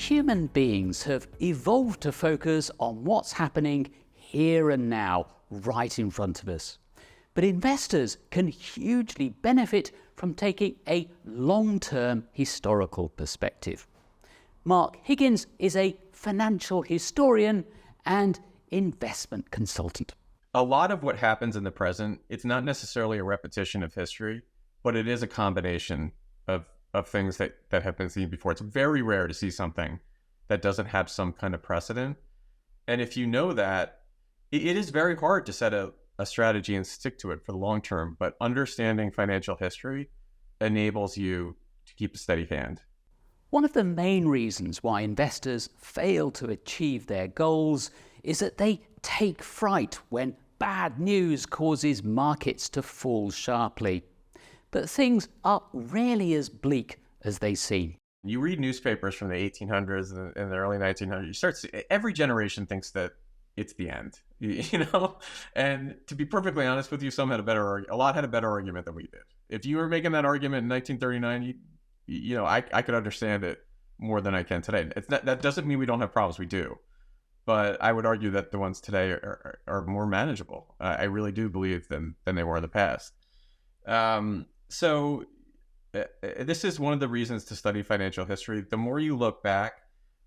Human beings have evolved to focus on what's happening here and now, right in front of us. But investors can hugely benefit from taking a long-term historical perspective. Mark Higgins is a financial historian and investment consultant. A lot of what happens in the present, it's not necessarily a repetition of history, but it is a combination of things that have been seen before. It's very rare to see something that doesn't have some kind of precedent. And if you know that, it is very hard to set a strategy and stick to it for the long term, but understanding financial history enables you to keep a steady hand. One of the main reasons why investors fail to achieve their goals is that they take fright when bad news causes markets to fall sharply. But things are rarely as bleak as they seem. You read newspapers from the 1800s and the early 1900s, you start to see, every generation thinks that it's the end, you know? And to be perfectly honest with you, a lot had a better argument than we did. If you were making that argument in 1939, I could understand it more than I can today. That doesn't mean we don't have problems, we do. But I would argue that the ones today are more manageable. I really do believe than they were in the past. So this is one of the reasons to study financial history. The more you look back,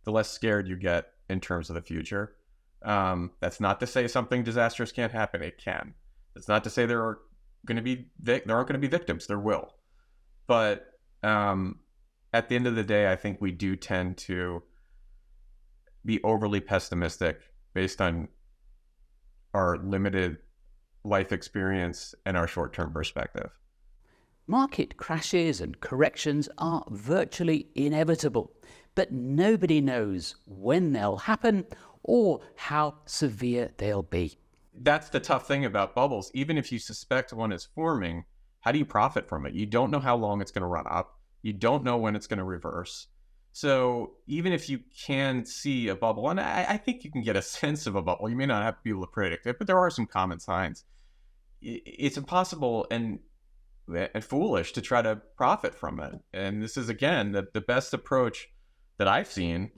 the less scared you get in terms of the future. That's not to say something disastrous can't happen. It can. That's not to say there aren't going to be victims. There will. But at the end of the day, I think we do tend to be overly pessimistic based on our limited life experience and our short-term perspective. Market crashes and corrections are virtually inevitable, but nobody knows when they'll happen or how severe they'll be. That's the tough thing about bubbles. Even if you suspect one is forming, how do you profit from it? You don't know how long it's going to run up. You don't know when it's going to reverse. So even if you can see a bubble, and I think you can get a sense of a bubble, you may not have to be able to predict it, but there are some common signs. It's impossible and foolish to try to profit from it. And this is, again, the best approach that I've seen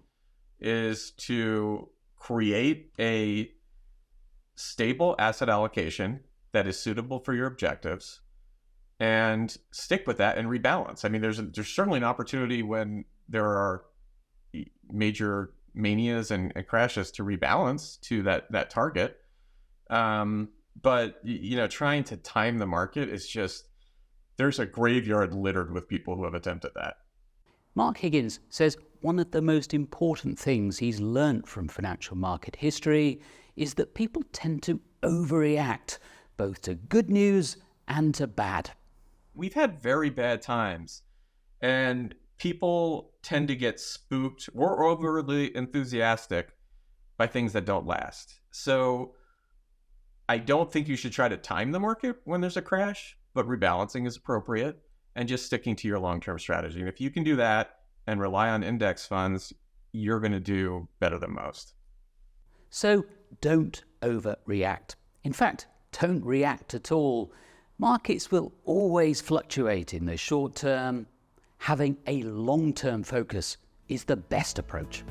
is to create a stable asset allocation that is suitable for your objectives and stick with that and rebalance. I mean, there's certainly an opportunity when there are major manias and crashes to rebalance to that target. But trying to time the market is just, there's a graveyard littered with people who have attempted that. Mark Higgins says one of the most important things he's learned from financial market history is that people tend to overreact, both to good news and to bad. We've had very bad times, and people tend to get spooked or overly enthusiastic by things that don't last. So I don't think you should try to time the market when there's a crash, but rebalancing is appropriate and just sticking to your long-term strategy. And if you can do that and rely on index funds, you're going to do better than most. So don't overreact. In fact, don't react at all. Markets will always fluctuate in the short term. Having a long-term focus is the best approach.